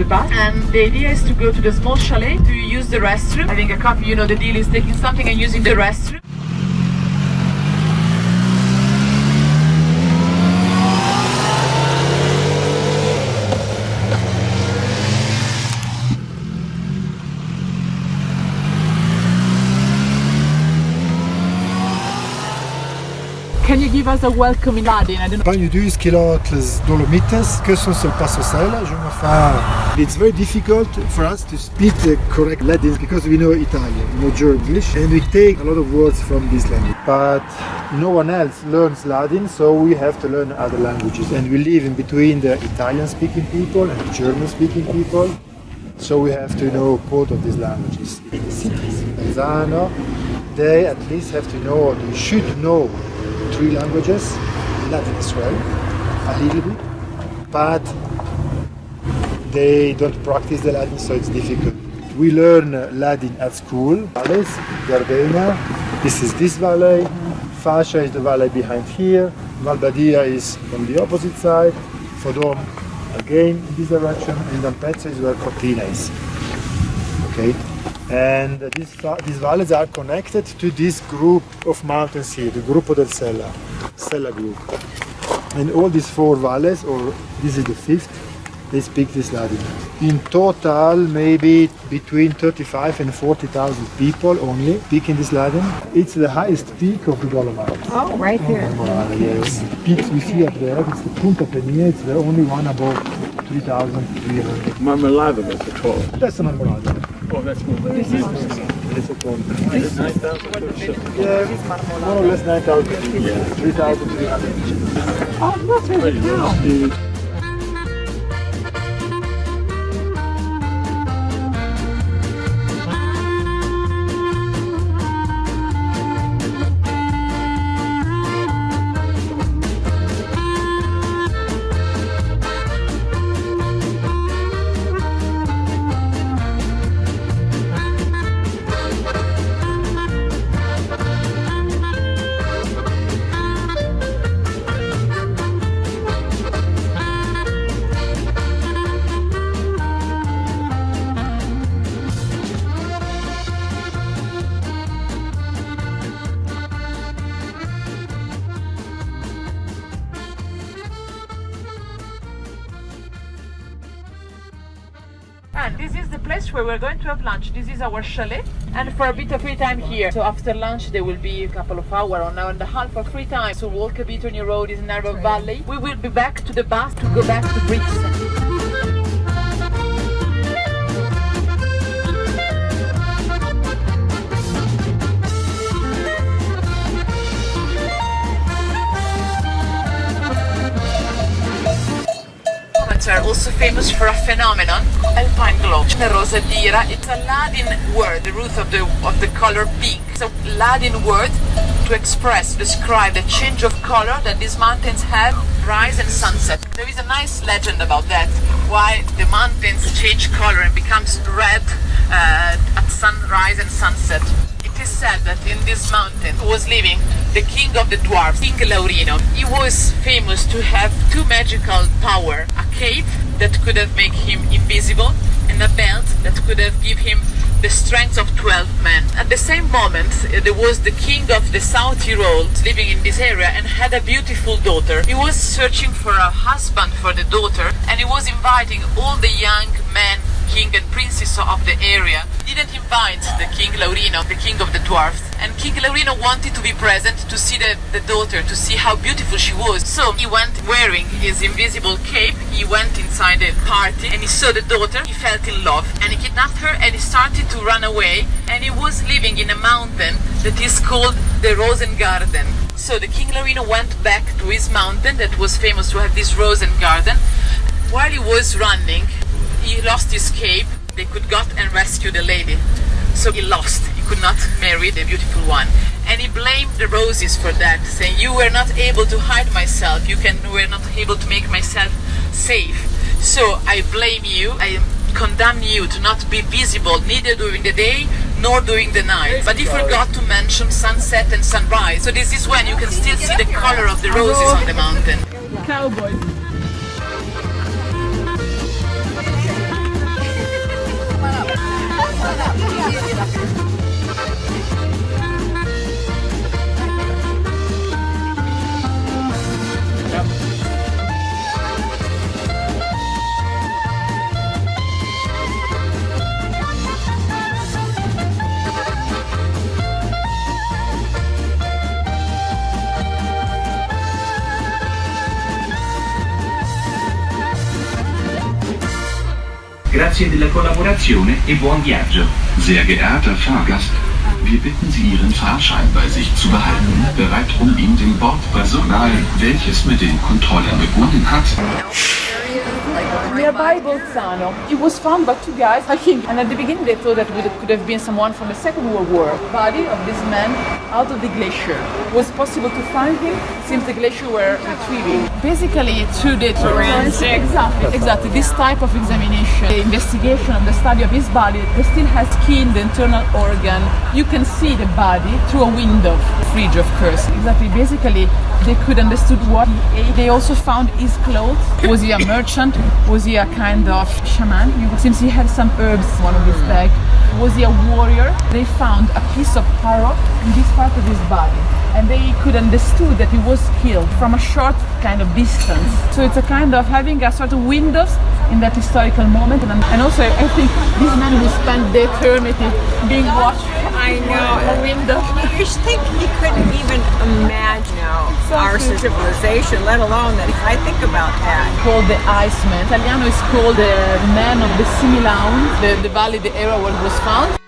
the bus, and the idea is to go to the small chalet to use the restroom. Having a coffee, you know, the deal is taking something and using the restroom. Can you give us a welcome in Ladin? I don't know. Pas du skilot les Dolomites, que sont sur passo sella, je me fais. It's very difficult for us to speak the correct Ladin because we know Italian, we know German, and we take a lot of words from this language. But no one else learns Ladin, so we have to learn other languages. And we live in between the Italian-speaking people and the German-speaking people, so we have to know both of these languages. In the cities, Bolzano, they at least have to know, they should know 3 languages, Latin as well, a little bit, but they don't practice the Latin, so it's difficult. We learn Latin at school. Valleys, Gardena, this is this valley, Fascia is the valley behind here, Valbadia is on the opposite side, Fodom again in this direction, and Ampezzo is where Cortina is. Okay? And these valleys are connected to this group of mountains here, the Gruppo del Sella group. And all these 4 valleys, or this is the 5th, they speak this Latin. In total, maybe between 35 and 40,000 people only speaking this Latin. It's the highest peak of the Dolomites. Oh, right here. Yes. The peaks we see up there, it's the Punta Penia, it's the only one above 3,300. Marmolada was the 12. That's a Marmolada. Oh, that's more. This is a Conte. Is it 9,000? Yeah, more or less 9,000. Yeah. 3,300. Oh, that's really cool. And this is the place where we're going to have lunch. This is our chalet, and for a bit of free time here. So after lunch there will be a couple of hours or an hour and a half of free time. So walk a bit on your road, is narrow valley. We will be back to the bus to go back to Brixen. Are also famous for a phenomenon, Alpine glow, the rosadira. It's a Ladin word, the root of the color pink. So Ladin word to express, describe the change of color that these mountains have, rise and sunset. There is a nice legend about that, why the mountains change color and becomes red at sunrise and sunset. It is said that in this mountain was living the king of the dwarfs, King Laurino. He was famous to have 2 magical power, a cape that could have made him invisible and a belt that could have given him the strength of 12 men. At the same moment, there was the king of the South Tyrol living in this area and had a beautiful daughter. He was searching for a husband for the daughter, and he was inviting all the young men, king and princess of the area. He didn't invite the King Laurino, the king of the dwarfs, and King Laurino wanted to be present to see the daughter, to see how beautiful she was. So he went wearing his invisible cape, he went inside the party and he saw the daughter, he felt in love and he kidnapped her and he started to run away, and he was living in a mountain that is called the Rosengarten. So the King Laurino went back to his mountain that was famous to have this Rosengarten. While he was running, he lost his cape. They could go and rescue the lady. So he lost. He could not marry the beautiful one. And he blamed the roses for that, saying, "You were not able to hide myself. You were not able to make myself safe. So I blame you. I condemn you to not be visible neither during the day nor during the night." But he forgot to mention sunset and sunrise. So this is when you can still see the color of the roses on the mountain. Cowboys. Grazie della collaborazione e buon viaggio. Sehr geehrter Fahrgast, wir bitten Sie, Ihren Fahrschein bei sich zu behalten, bereit, um Ihnen dem Bordpersonal, welches mit den Kontrollen begonnen hat, Nearby Bolzano. It was found by two guys, I think, and at the beginning they thought that it could have been someone from the Second World War. The body of this man out of the glacier. Was possible to find him since the glacier were retrieving. Basically, through the forensic, exactly, this type of examination, the investigation of the study of his body, they still has skin, the internal organ. You can see the body through a window, fridge of course. Exactly, basically, they could understood what he ate. They also found his clothes. Was he a merchant? Was he a kind of shaman? Seems he had some herbs in one of his bag. Was he a warrior? They found a piece of arrow in this part of his body, and they could understood that he was killed from a short kind of distance. So it's a kind of having a sort of windows in that historical moment, and also I think this man who spent the eternity being watched. I know. A window. You think he couldn't even imagine our civilization, let alone that. I think about that. Called the Iceman. Italiano is called the man of the Similaun, the valley, the area where it was found.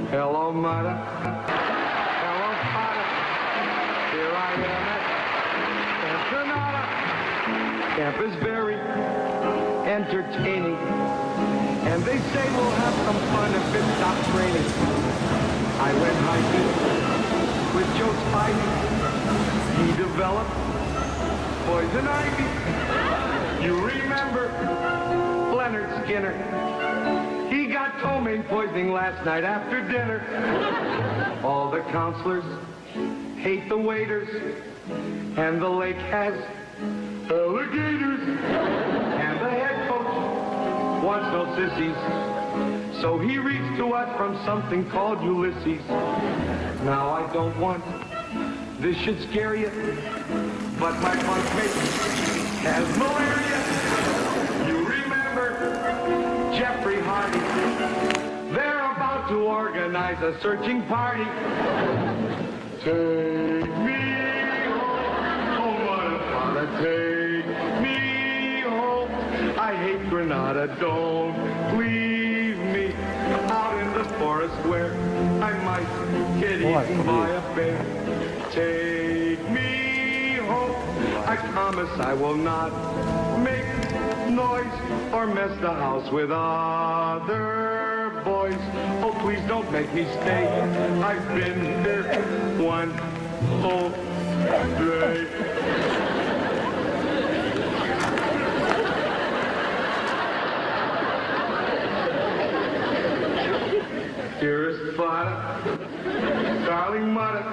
Hello, mother. Hello, father. Here I am at Camp Granada. Camp is very entertaining, and they say we'll have some fun if it stops raining. I went hiking with Joe Spivey. He developed poison ivy. You remember Leonard Skinner? He got ptomaine poisoning last night after dinner. All the counselors hate the waiters, and the lake has alligators. And the head coach wants no sissies, so he reads to us from something called Ulysses. Now I don't want this should scare you, but my bunkmate has malaria. You remember Jeffrey Hardy? They're about to organize a searching party. Take me home, oh mother, father, take me home. I hate Granada, don't leave me out in the forest where I might get eaten by a bear. Take me home, I promise I will not make noise or mess the house with other boys. Oh, please don't make me stay. I've been here one whole day. Dearest father, darling mother,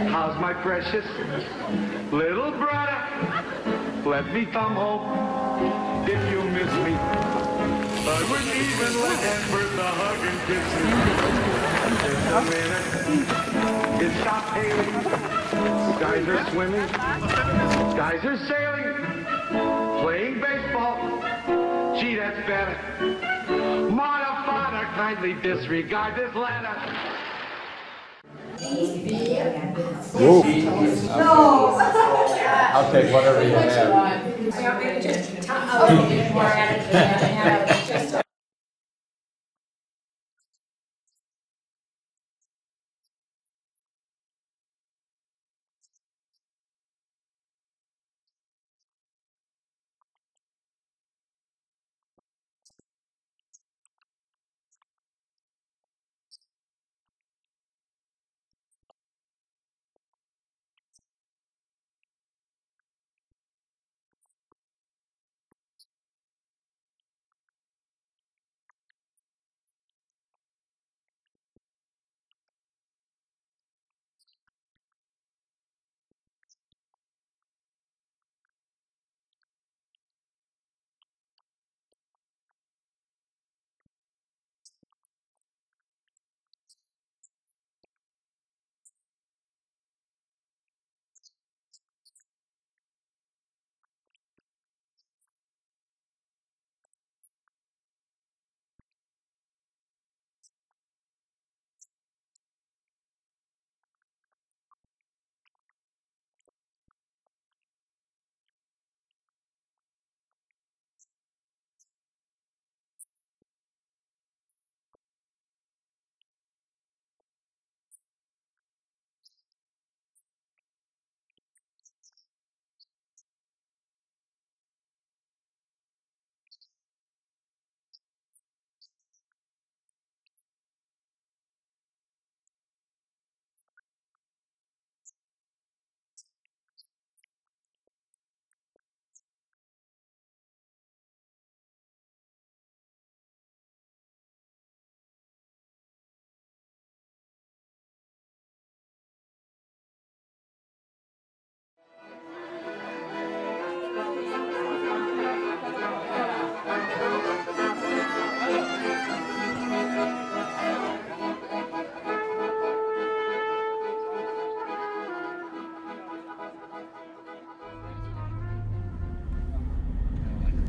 how's my precious little brother? Let me come home if you miss me. I wouldn't even let Aunt Bertha hug and kiss me. Just a minute, it stopped hailing. Guys are swimming, guys are sailing, playing baseball. Gee, that's better. Mother, father, kindly disregard this letter. Whoa. I'll take whatever you have.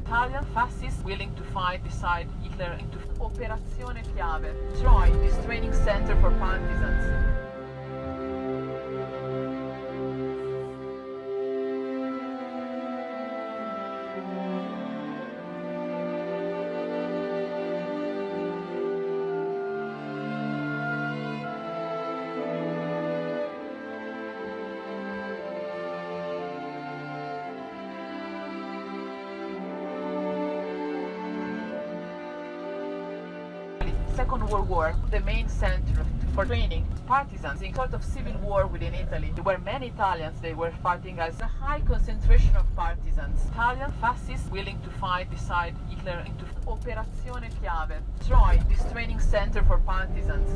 Italian fascists willing to fight beside Hitler into Operazione Chiave, Troy, this training center for partisans. Second World War, the main center for training partisans in sort of civil war within Italy. There were many Italians, they were fighting as a high concentration of partisans. Italian fascists willing to fight beside Hitler into Operazione Chiave, Troy, this training center for partisans.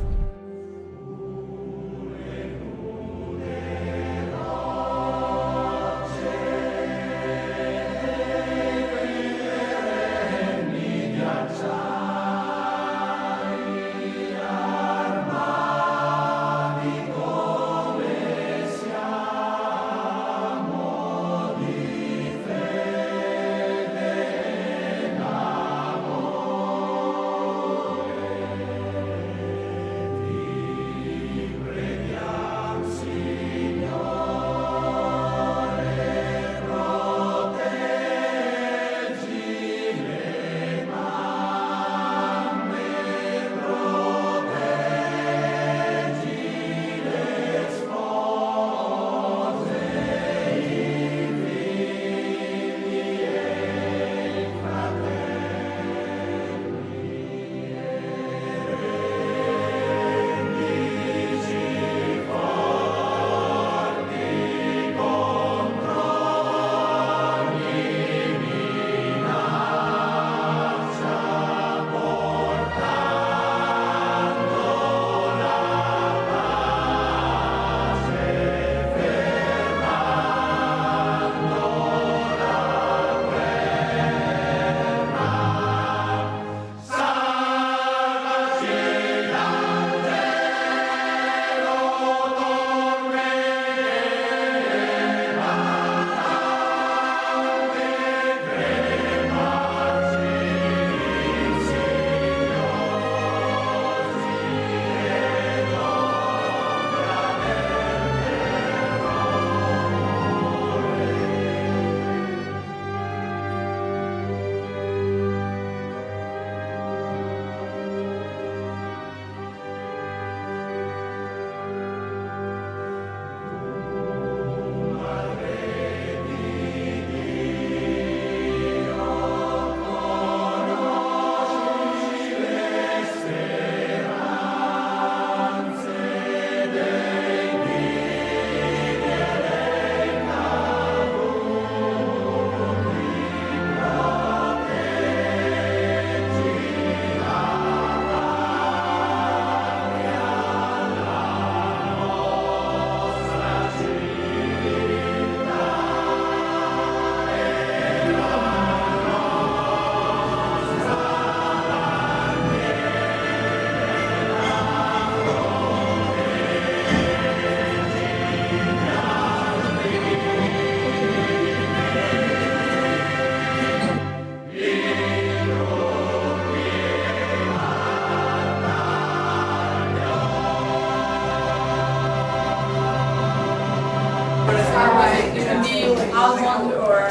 almond or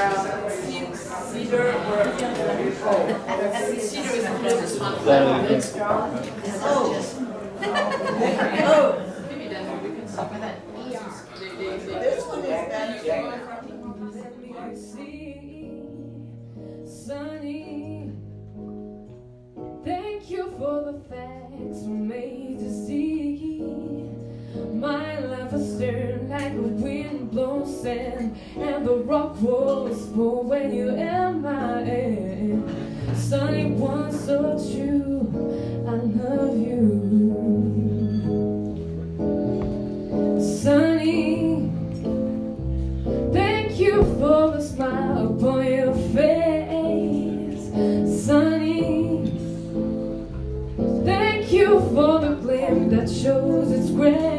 cedar or cedar is the closest one. Oh. Maybe then we can stop with that. This one is Sunny, thank you for the facts we made to see. My life was stirred like a wind-blown sand, and the rock was full when you in my hand. Sunny, one so true, I love you. Sunny, thank you for the smile upon your face. Sunny, thank you for the gleam that shows its grace.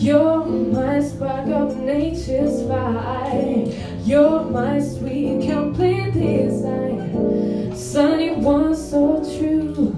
You're my spark of nature's fire. You're my sweet, complete was so true.